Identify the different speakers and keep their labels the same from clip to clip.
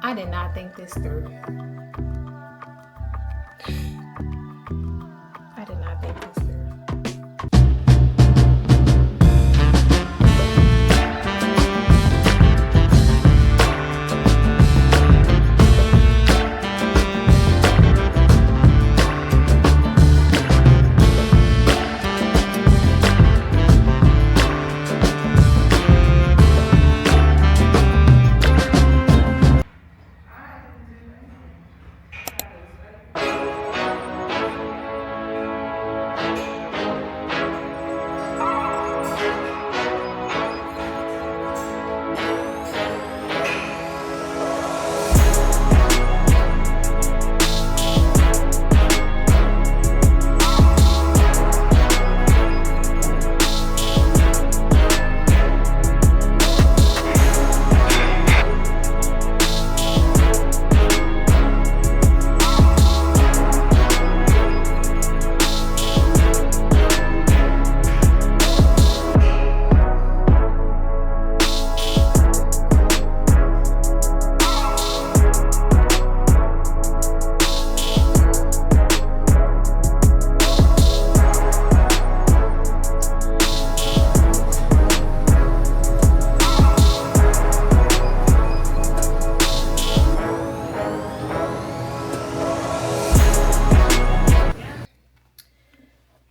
Speaker 1: I did not think this through. I did not think this through.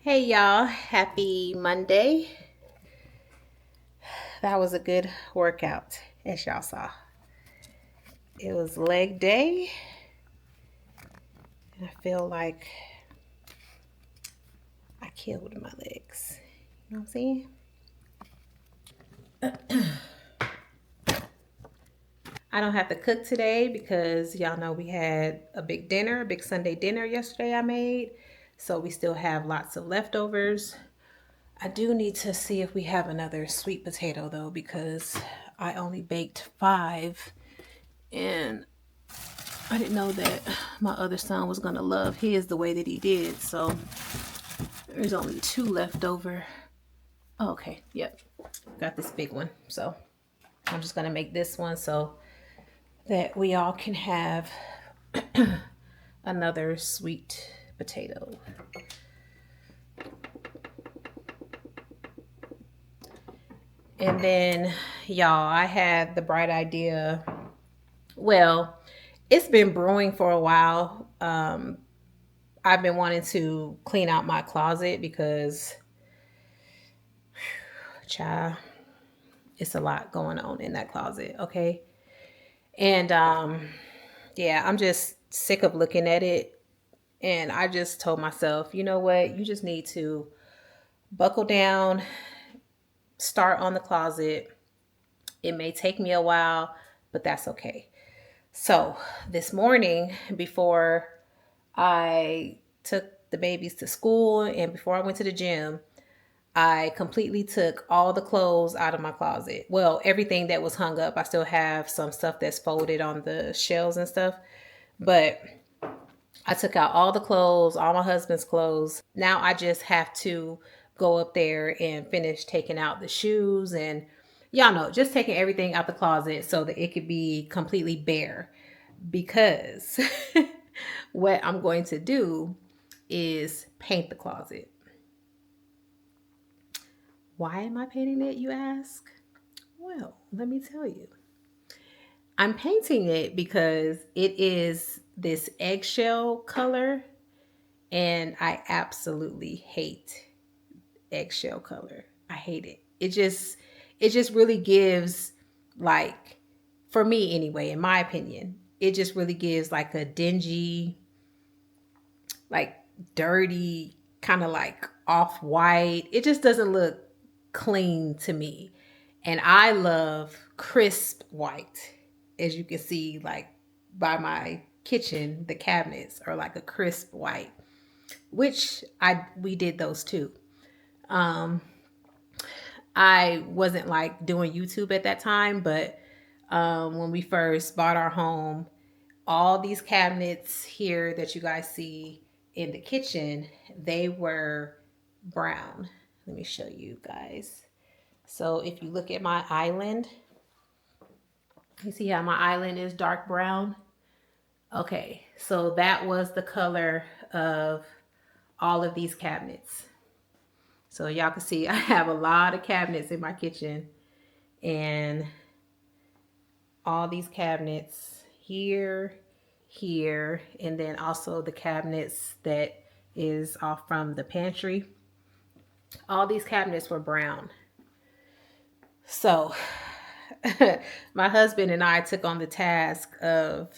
Speaker 1: Hey y'all, happy Monday. That was a good workout, as y'all saw. It was leg day, and I feel like I killed my legs. You know what I'm saying? I don't have to cook today because y'all know we had a big dinner, a big Sunday dinner yesterday I made. So we still have lots of leftovers. I do need to see if we have another sweet potato though, because I only baked 5 and I didn't know that my other son was gonna love his the way that he did. So there's only 2 left over. Oh, okay, yep, got this big one. So I'm just gonna make this one so that we all can have another sweet potato. And then, y'all, I had the bright idea. Well, it's been brewing for a while. I've been wanting to clean out my closet because, child, it's a lot going on in that closet, okay? And yeah, I'm just sick of looking at it. And I just told myself, you know what? You just need to buckle down, start on the closet. It may take me a while, but that's okay. So this morning, before I took the babies to school and before I went to the gym, I completely took all the clothes out of my closet. Well, everything that was hung up. I still have some stuff that's folded on the shelves and stuff, but I took out all the clothes, all my husband's clothes. Now I just have to go up there and finish taking out the shoes and y'all know, just taking everything out the closet so that it could be completely bare. Because what I'm going to do is paint the closet. Why am I painting it, you ask? Well, let me tell you. I'm painting it because it is this eggshell color, and I absolutely hate eggshell color. I hate it. It just really gives, like, for me anyway, in my opinion, it just really gives like a dingy, like dirty, kind of like off white. It just doesn't look clean to me. And I love crisp white. As you can see, like by my kitchen, the cabinets are like a crisp white, which I we did those too. Um, I wasn't like doing YouTube at that time, but when we first bought our home, all these cabinets here that you guys see in the kitchen, they were brown. Let me show you guys. So if you look at my island, You see how my island is dark brown? Okay, so that was the color of all of these cabinets. So y'all can see I have a lot of cabinets in my kitchen, and all these cabinets here, here, and then also the cabinets that is off from the pantry. All these cabinets were brown. So my husband and I took on the task of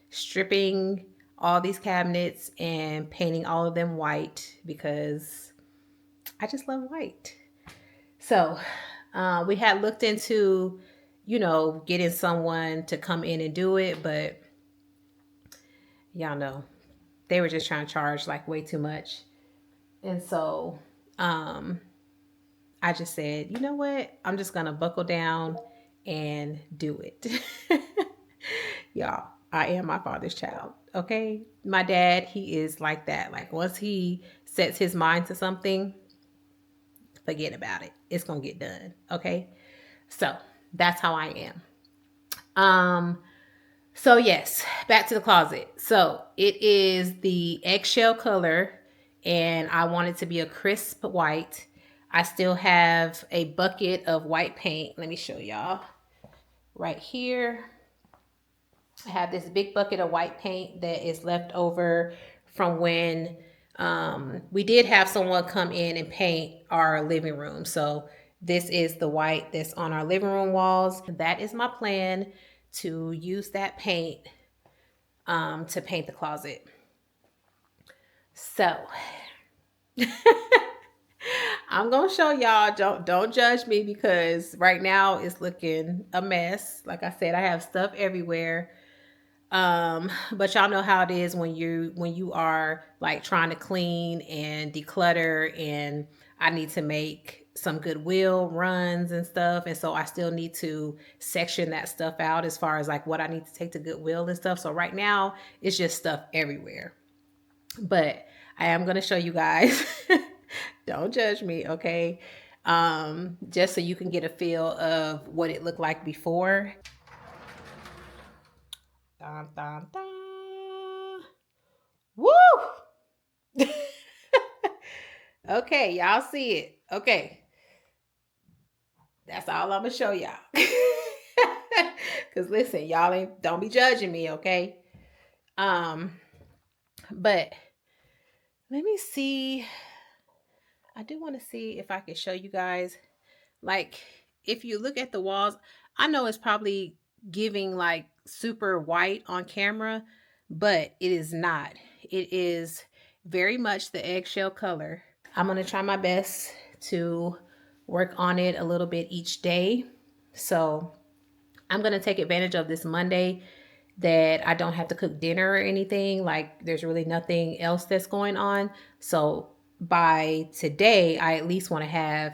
Speaker 1: stripping all these cabinets and painting all of them white because I just love white. So we had looked into, getting someone to come in and do it, but y'all know they were just trying to charge like way too much. And so I just said, you know what? I'm just going to buckle down and do it. Y'all, I am my father's child. Okay. My dad, he is like that. Like once he sets his mind to something, forget about it. It's going to get done. Okay. So that's how I am. So yes, back to the closet. So it is the eggshell color, and I want it to be a crisp white. I still have a bucket of white paint. Let me show y'all. Right here, I have this big bucket of white paint that is left over from when we did have someone come in and paint our living room. So this is the white that's on our living room walls. That is my plan, to use that paint to paint the closet. So I'm gonna show y'all. Don't judge me because right now it's looking a mess. Like I said, I have stuff everywhere. But y'all know how it is when you are like trying to clean and declutter, and I need to make some goodwill runs and stuff, and so I still need to section that stuff out as far as like what I need to take to goodwill and stuff. So right now it's just stuff everywhere. But I am going to show you guys. Don't judge me, okay? Just so you can get a feel of what it looked like before. Dun, dun, dun. Woo! Okay, y'all see it. Okay. That's all I'm gonna show y'all. Cause listen, don't be judging me, okay? Um, but let me see. I do want to see if I can show you guys. Like, if you look at the walls, I know it's probably giving like super white on camera, but it is not. It is very much the eggshell color. I'm going to try my best to work on it a little bit each day. So I'm going to take advantage of this Monday that I don't have to cook dinner or anything. Like there's really nothing else that's going on. So by today, I at least want to have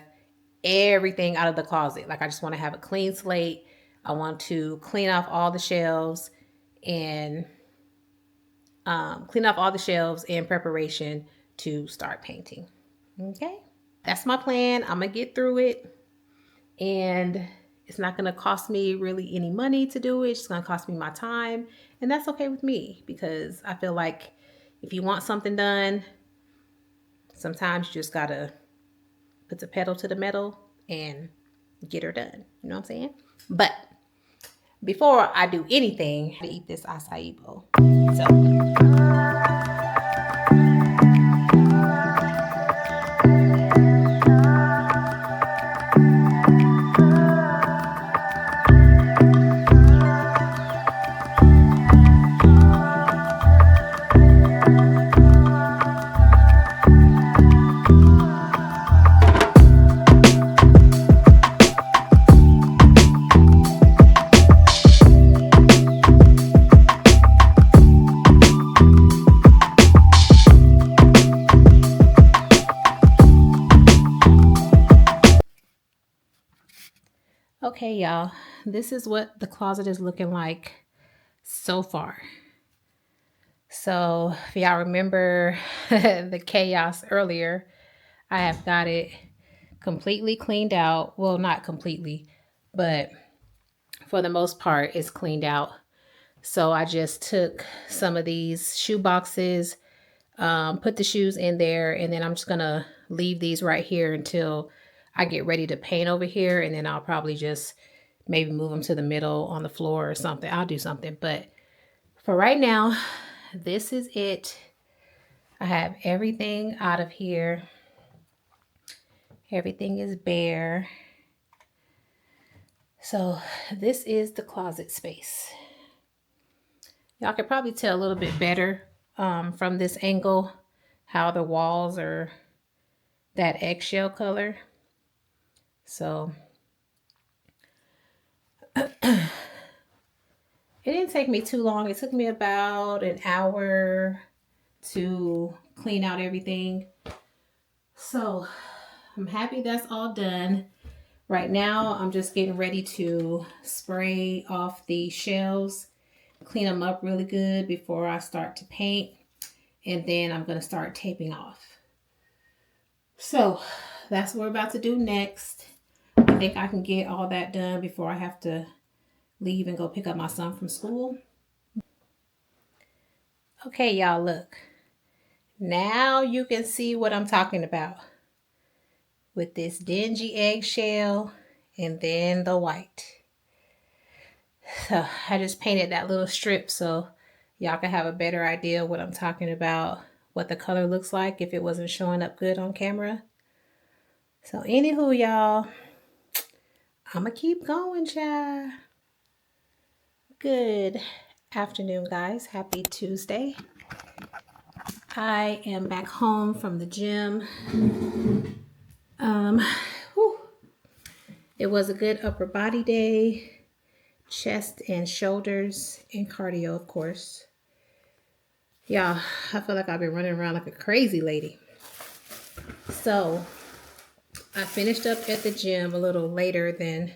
Speaker 1: everything out of the closet. Like I just want to have a clean slate. I want to clean off all the shelves and clean off all the shelves in preparation to start painting. Okay, that's my plan. I'm gonna get through it, and it's not gonna cost me really any money to do it. It's gonna cost me my time, and that's okay with me because I feel like if you want something done, sometimes you just gotta put the pedal to the metal and get her done. You know what I'm saying? But before I do anything, I eat this acai bowl. So okay, y'all, this is what the closet is looking like so far. So if y'all remember the chaos earlier, I have got it completely cleaned out. Well, not completely, but for the most part, is cleaned out. So I just took some of these shoe boxes, put the shoes in there, and then I'm just gonna leave these right here until I get ready to paint over here, and then I'll probably just maybe move them to the middle on the floor or something. I'll do something, but for right now, this is it. I have everything out of here. Everything is bare. So this is the closet space. Y'all can probably tell a little bit better from this angle how the walls are that eggshell color. So it didn't take me too long. It took me about an hour to clean out everything. So I'm happy that's all done. Right now, I'm just getting ready to spray off the shelves, clean them up really good before I start to paint. And then I'm going to start taping off. So that's what we're about to do next. I think I can get all that done before I have to leave and go pick up my son from school. Okay, y'all, look. Now you can see what I'm talking about with this dingy eggshell and then the white. So I just painted that little strip so y'all can have a better idea what I'm talking about, what the color looks like if it wasn't showing up good on camera. So anywho, y'all, I'ma keep going, child. Good afternoon, guys. Happy Tuesday. I am back home from the gym. It was a good upper body day, chest and shoulders, and cardio, of course. Yeah, I feel like I've been running around like a crazy lady. So I finished up at the gym a little later than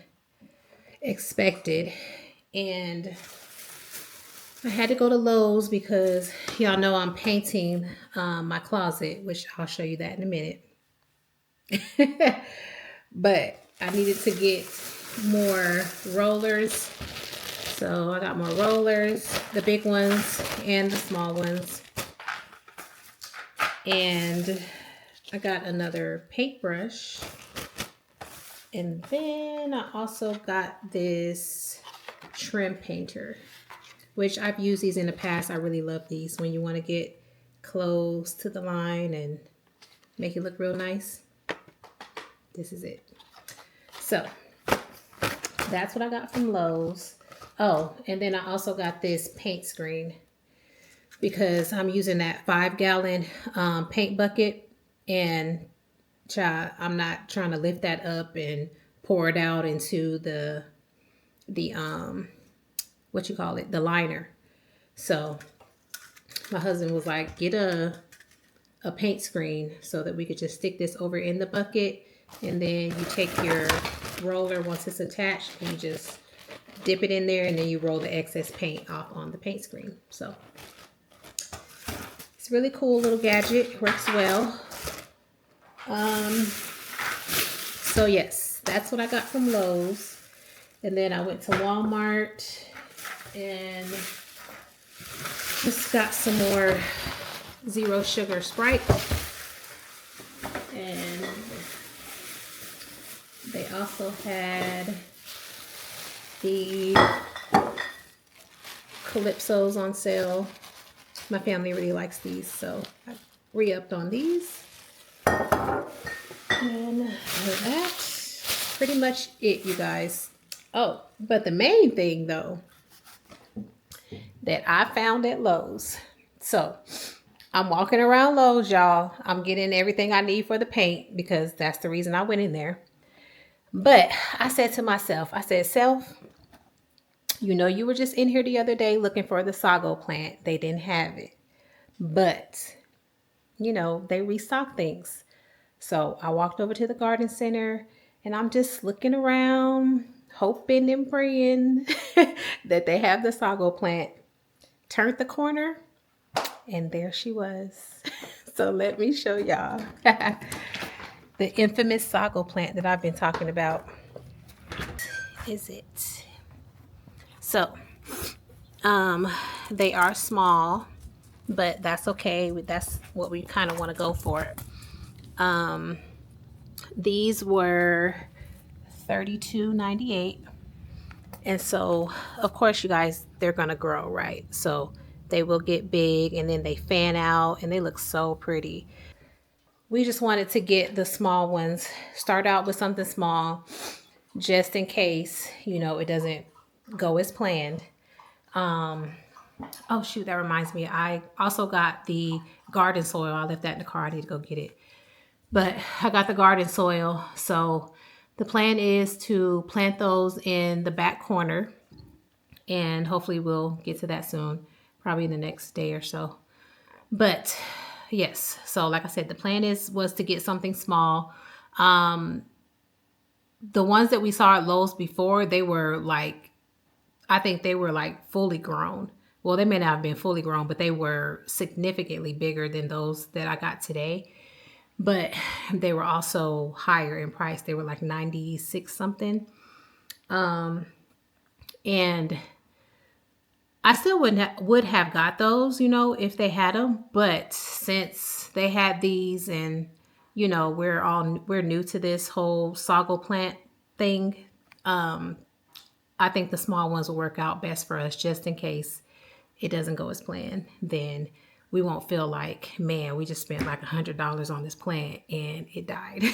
Speaker 1: expected, and I had to go to Lowe's because y'all know I'm painting my closet, which I'll show you that in a minute. But I needed to get more rollers. So I got more rollers, the big ones and the small ones. And I got another paintbrush. And then I also got this trim painter, which I've used these in the past. I really love these when you want to get close to the line and make it look real nice. This is it. So that's what I got from Lowe's. Oh, and then I also got this paint screen because I'm using that 5-gallon paint bucket, and I'm not trying to lift that up and pour it out into the what you call it, the liner. So my husband was like, get a paint screen so that we could just stick this over in the bucket, and then you take your roller once it's attached and you just dip it in there, and then you roll the excess paint off on the paint screen. So it's a really cool little gadget. It works well. So yes, that's what I got from Lowe's. And then I went to Walmart and just got some more zero sugar Sprite. And they also had the Calypsos on sale. My family really likes these, so I re-upped on these. And that's pretty much it, you guys. Oh, but the main thing though that I found at Lowe's. So I'm walking around Lowe's, y'all. I'm getting everything I need for the paint because that's the reason I went in there. But I said to myself, I said, self, you know, you were just in here the other day looking for the sago plant. They didn't have it. But, you know, they restock things. So I walked over to the garden center and I'm just looking around, hoping and praying that they have the sago plant. Turned the corner and there she was. So let me show y'all the infamous sago plant that I've been talking about. Is it? So, um, they are small, but that's okay. That's what we kind of want to go for. Um, these were $32.98. And so, of course, you guys, they're going to grow, right? So they will get big and then they fan out and they look so pretty. We just wanted to get the small ones, start out with something small, just in case, it doesn't go as planned. Oh shoot, that reminds me. I also got the garden soil. I left that in the car. I need to go get it. But I got the garden soil. So the plan is to plant those in the back corner. And hopefully we'll get to that soon, probably in the next day or so. But yes, so like I said, the plan was to get something small. The ones that we saw at Lowe's before, they were like, I think they were like fully grown. Well, they may not have been fully grown, but they were significantly bigger than those that I got today. But they were also higher in price. They were like 96 something. And I still would have got those, if they had them. But since they had these, and we're new to this whole sago plant thing, I think the small ones will work out best for us, just in case it doesn't go as planned. Then we won't feel like, man, we just spent like $100 on this plant and it died.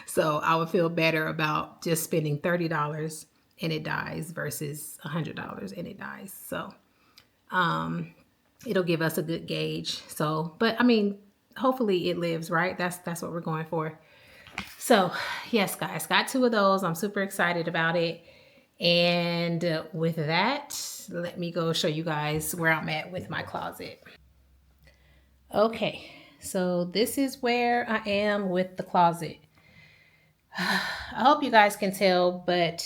Speaker 1: So I would feel better about just spending $30 and it dies versus $100 and it dies. So it'll give us a good gauge. So, but I mean, hopefully it lives, right? That's what we're going for. So yes, guys, got 2 of those. I'm super excited about it. And with that, let me go show you guys where I'm at with my closet. Okay, so this is where I am with the closet. I hope you guys can tell, but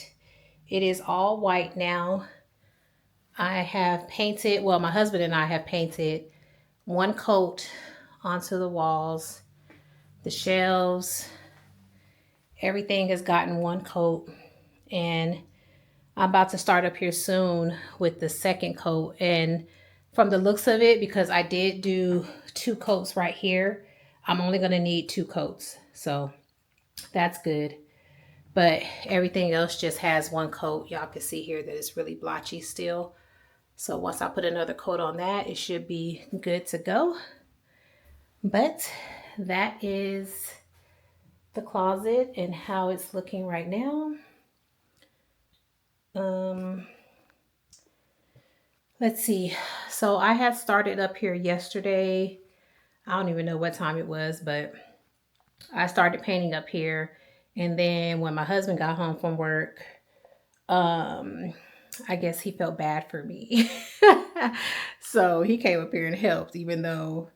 Speaker 1: it is all white now. I have painted, well, my husband and I have painted 1 coat onto the walls, the shelves, everything has gotten 1 coat, and I'm about to start up here soon with the 2nd coat. And from the looks of it, because I did do 2 coats right here, I'm only going to need 2 coats. So that's good. But everything else just has 1 coat. Y'all can see here that it's really blotchy still. So once I put another coat on that, it should be good to go. But that is the closet and how it's looking right now. Let's see. So I had started up here yesterday. I don't even know what time it was, but I started painting up here. And then when my husband got home from work, I guess he felt bad for me. So he came up here and helped, even though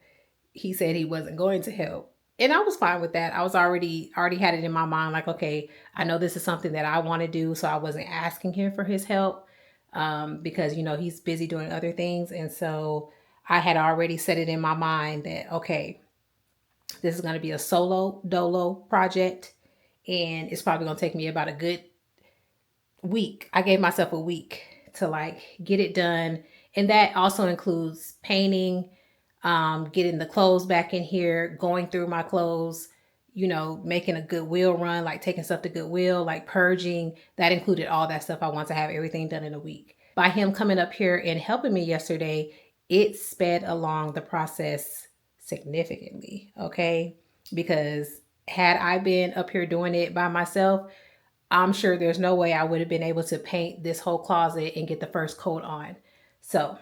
Speaker 1: he said he wasn't going to help. And I was fine with that. I was already had it in my mind, like, okay, I know this is something that I want to do. So I wasn't asking him for his help because, he's busy doing other things. And so I had already set it in my mind that, okay, this is going to be a dolo project. And it's probably going to take me about a good week. I gave myself a week to get it done. And that also includes painting, getting the clothes back in here, going through my clothes, making a Goodwill run, taking stuff to Goodwill, purging. That included all that stuff. I want to have everything done in a week. By him coming up here and helping me yesterday, it sped along the process significantly. Okay. Because had I been up here doing it by myself, I'm sure there's no way I would have been able to paint this whole closet and get the first coat on. So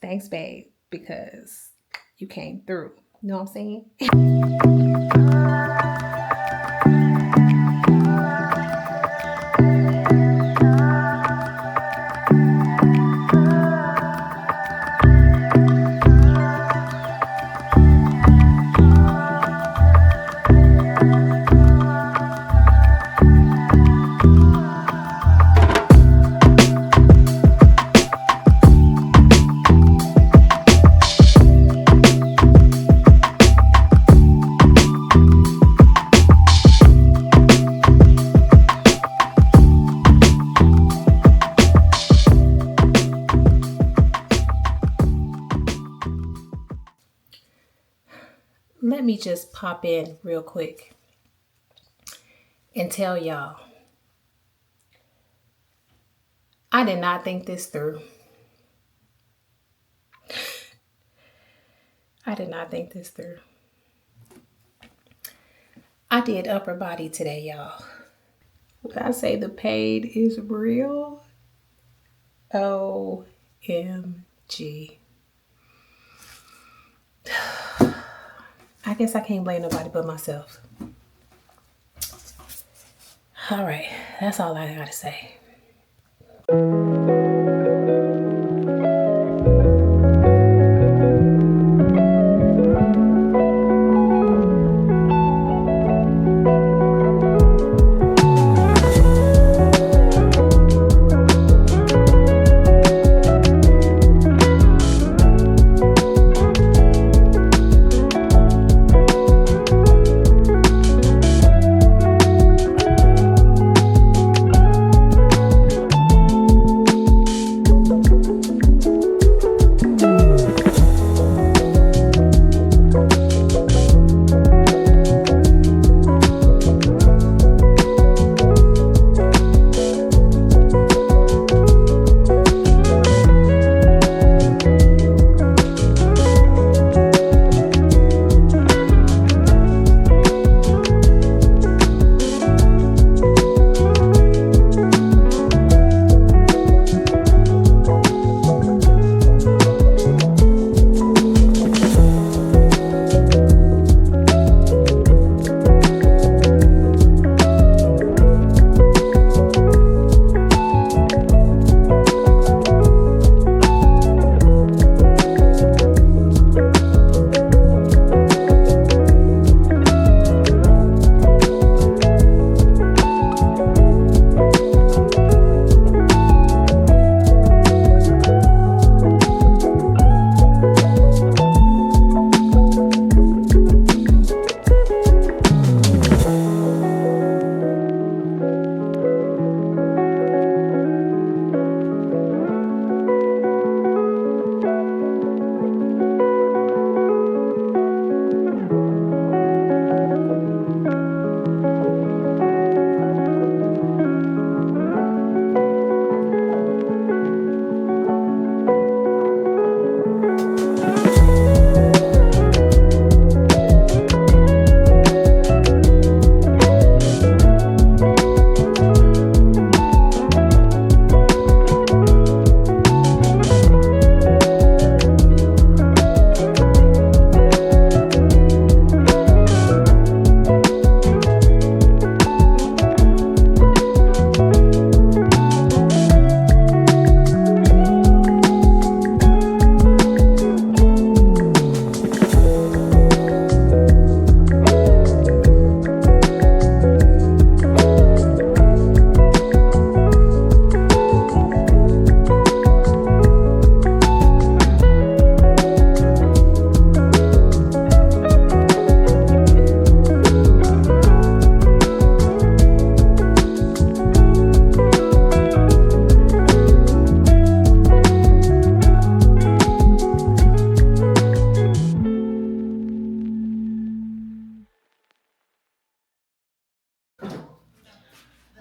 Speaker 1: thanks, babe, because you came through. You know what I'm saying? let me just pop in real quick and tell y'all, I did not think this through. I did not think this through. I did upper body today, y'all. When I say the pain is real, OMG. I guess I can't blame nobody but myself. All right, that's all I gotta say.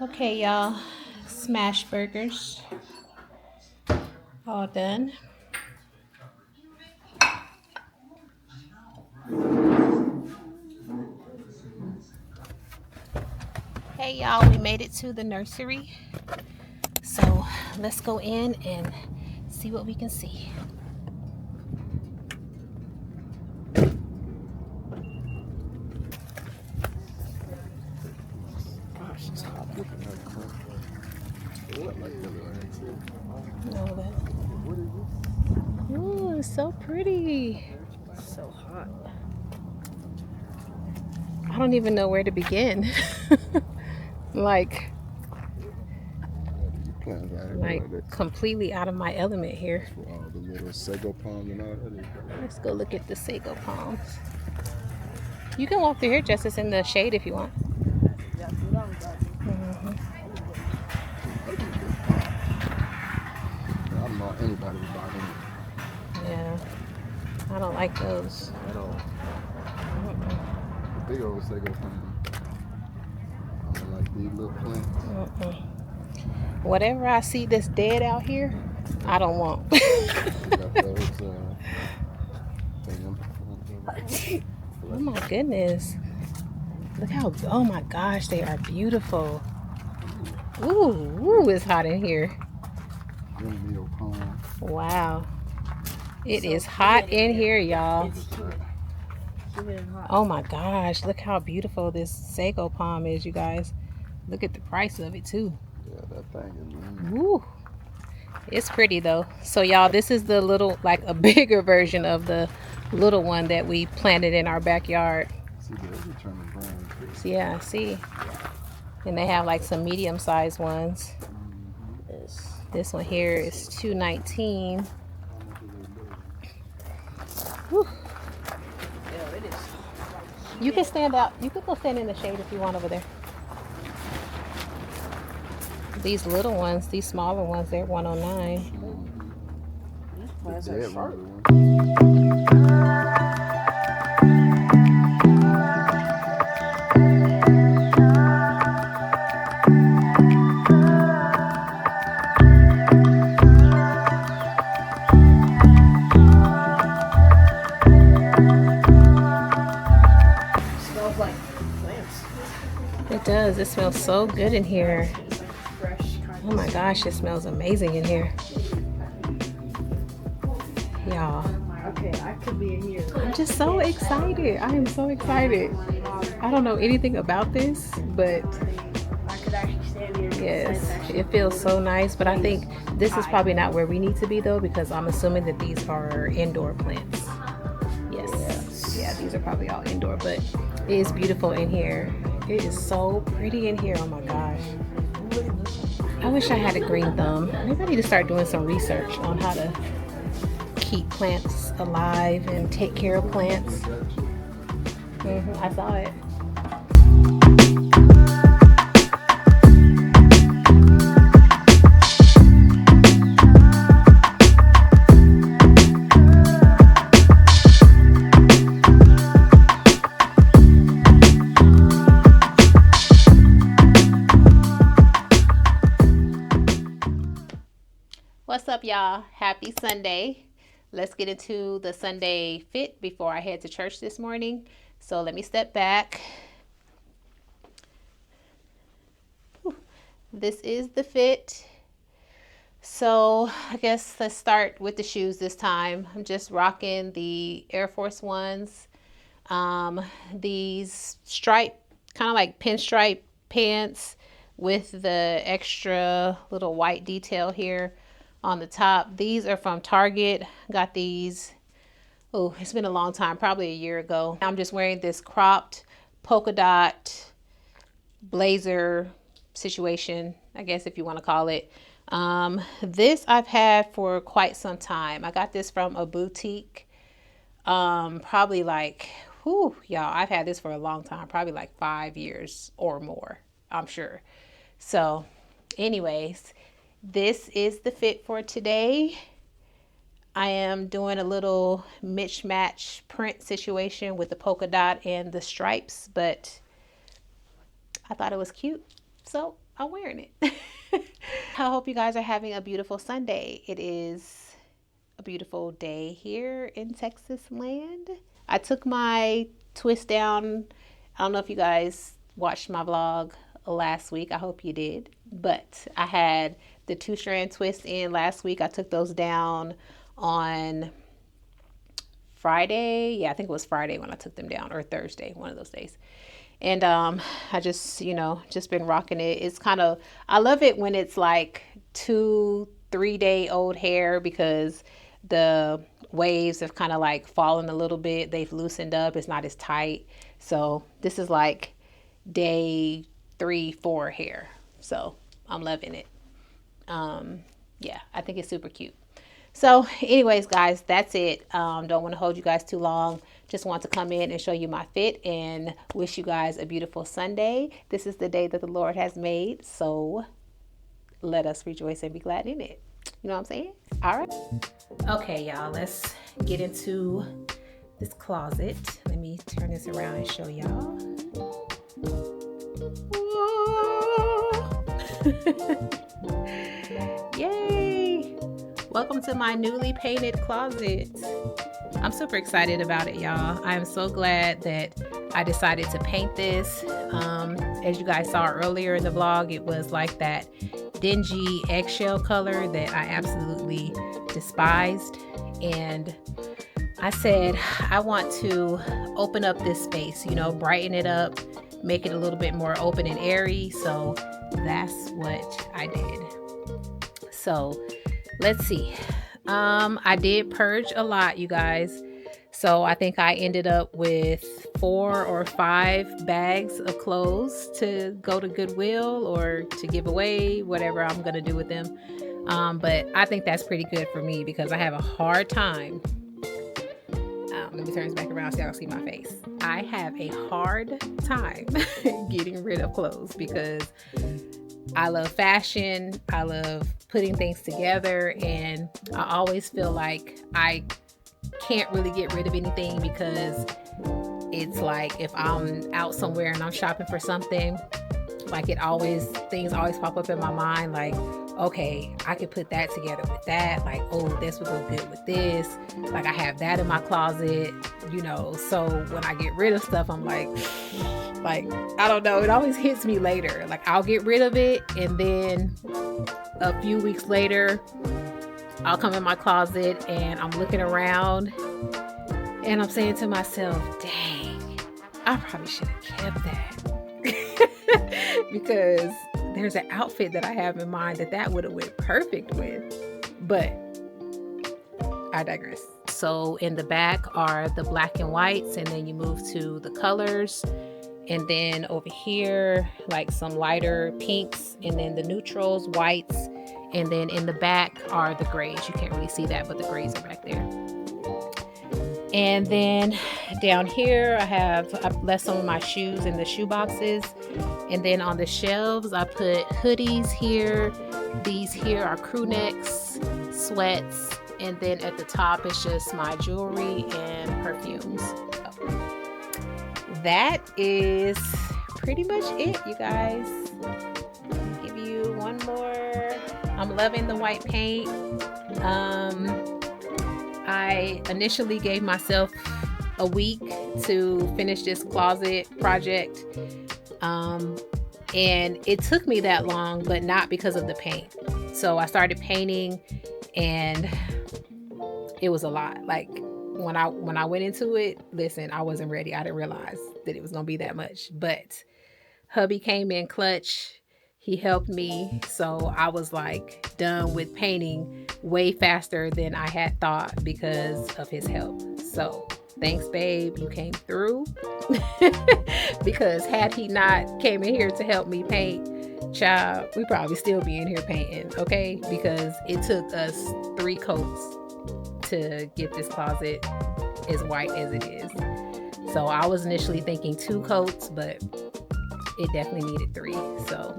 Speaker 1: Okay, y'all, smash burgers, all done. Hey, y'all, we made it to the nursery. So let's go in and see what we can see.
Speaker 2: Gosh, it's hot.
Speaker 1: Ooh, it's so pretty.
Speaker 2: So hot.
Speaker 1: I don't even know where to begin. like completely out of my element here.
Speaker 2: All the little sago palms and all that.
Speaker 1: Let's go look at the sago palms. You can walk through here just as in the shade if you want.
Speaker 2: I don't know anybody would buy them.
Speaker 1: Yeah, I don't like those.
Speaker 2: At all. big old sago palm. I don't like these little plants.
Speaker 1: Whatever I see that's dead out here, I don't want.
Speaker 2: You got those
Speaker 1: Oh my goodness. Look how, oh my gosh, they are beautiful. Ooh, it's hot in here. Wow. It is hot in here, y'all. Oh my gosh, look how beautiful this sago palm is, you guys. Look at the price of it too.
Speaker 2: Yeah, that thing is
Speaker 1: Woo. It's pretty though. So y'all, this is the little, like a bigger version of the little one that we planted in our backyard.
Speaker 2: See, they're turning brown too.
Speaker 1: Yeah, see. And they have like some medium-sized ones. This one here is $2.19. Whew. You can stand out. You could go stand in the shade if you want over there. These little ones, these smaller ones, they're $109.
Speaker 3: Smells like plants.
Speaker 1: It does. It smells so good in here. Oh my gosh, it smells amazing in here. Y'all.
Speaker 3: Okay, I could be in here.
Speaker 1: I'm just so excited. I am so excited. I don't know anything about this, but
Speaker 3: I could actually stand here.
Speaker 1: yes, it feels so nice. But I think this is probably not where we need to be though, because I'm assuming that these are indoor plants. Yes. Yeah, these are probably all indoor, but it is beautiful in here. It is so pretty in here. Oh my gosh. I wish I had a green thumb. Maybe I need to start doing some research on how to keep plants alive and take care of plants. I saw it. What's up, y'all? Happy Sunday. Let's get into the Sunday fit before I head to church this morning. So let me step back. This is the fit. So I guess let's start with the shoes this time. I'm just rocking the Air Force Ones. These stripe, kind of like pinstripe pants with the extra little white detail here on the top. These are from Target. Got these, oh, it's been a long time, probably a year ago. I'm just wearing this cropped polka dot blazer situation, I guess if you want to call it. This I've had for quite some time. I got this from a boutique. Probably like, y'all, I've had this for a long time, probably like 5 years or more, I'm sure. So anyways, this is the fit for today. I am doing a little mismatch print situation with the polka dot and the stripes, but I thought it was cute, so I'm wearing it. I hope you guys are having a beautiful Sunday. It is a beautiful day here in Texas land. I took my twist down. I don't know if you guys watched my vlog last week. I hope you did. But I had the 2-strand twist in last week. I took those down on Friday. Yeah, I think it was Friday when I took them down, or Thursday, one of those days. And I just, just been rocking it. It's kind of, I love it when it's like 2-3 day old hair, because the waves have kind of like fallen a little bit. They've loosened up. It's not as tight. So this is like day 3-4 hair. So I'm loving it. Yeah, I think it's super cute. So anyways, guys, that's it. Don't want to hold you guys too long. Just want to come in and show you my fit and wish you guys a beautiful Sunday. This is the day that the Lord has made. So let us rejoice and be glad in it. You know what I'm saying? All right. Okay, y'all, let's get into this closet. Let me Turn this around and show y'all. Yay! Welcome to my newly painted closet. I'm super excited about it, y'all. I am so glad that I decided to paint this. As you guys saw earlier in the vlog, it was like that dingy eggshell color that I absolutely despised. And I said, I want to open up this space, you know, brighten it up, make it a little bit more open and airy. So that's what I did. So let's see. I did purge a lot, you guys. So I think I ended up with 4 or 5 bags of clothes to go to Goodwill or to give away, whatever I'm going to do with them. But I think that's pretty good for me because I have a hard time. Let me turn this back around so y'all can see my face. I have a hard time getting rid of clothes because I love fashion. I love putting things together, and I always feel like I can't really get rid of anything because it's like if I'm out somewhere and I'm shopping for something, like things always pop up in my mind, like, okay, I could put that together with that, like, oh, this would go good with this, like I have that in my closet, you know. So when I get rid of stuff, I'm like I don't know, it always hits me later. Like I'll get rid of it, and then a few weeks later I'll come in my closet and I'm looking around and I'm saying to myself, dang, I probably should have kept that. Because there's an outfit that I have in mind that would have went perfect with. But I digress. So in the back are the black and whites, and then you move to the colors. And then over here, like some lighter pinks, and then the neutrals, whites. And then in the back are the grays. You can't really see that, but the grays are back there. And then down here, I've left some of my shoes in the shoe boxes. And then on the shelves, I put hoodies here. These here are crew necks, sweats. And then at the top, it's just my jewelry and perfumes. That is pretty much it, you guys. I'll give you one more. I'm loving the white paint. I initially gave myself a week to finish this closet project. And it took me that long, but not because of the paint. So I started painting and it was a lot. Like when I went into it, listen, I wasn't ready. I didn't realize that it was going to be that much, but hubby came in clutch. He helped me. So I was like done with painting way faster than I had thought because of his help. So thanks, babe. You came through. Because had he not came in here to help me paint, child, we probably still be in here painting, okay? Because it took us 3 coats to get this closet as white as it is. So I was initially thinking 2 coats, but it definitely needed 3. So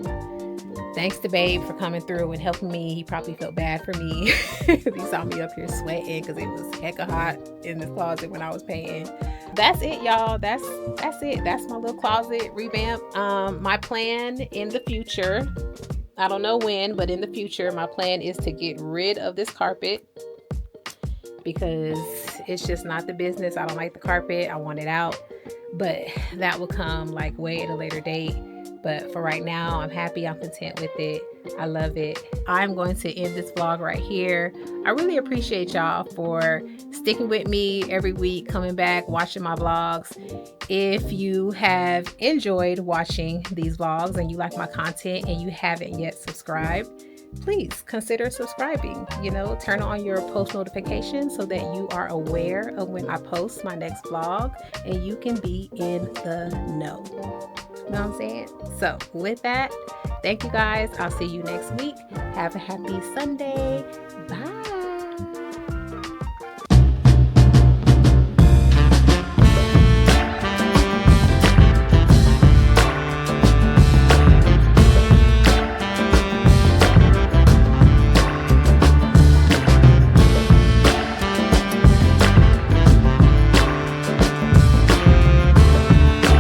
Speaker 1: thanks to babe for coming through and helping me. He probably felt bad for me because he saw me up here sweating because it was hecka hot in this closet when I was painting. That's it, y'all. That's it. That's my little closet revamp. My plan in the future, I don't know when, but in the future, my plan is to get rid of this carpet because it's just not the business. I don't like the carpet. I want it out, but that will come like way at a later date. But for right now, I'm happy. I'm content with it. I love it. I'm going to end this vlog right here. I really appreciate y'all for sticking with me every week, coming back, watching my vlogs. If you have enjoyed watching these vlogs and you like my content and you haven't yet subscribed, please consider subscribing. You know, turn on your post notifications so that you are aware of when I post my next vlog and you can be in the know. You know what I'm saying? So with that, thank you guys. I'll see you next week. Have a happy Sunday. Bye.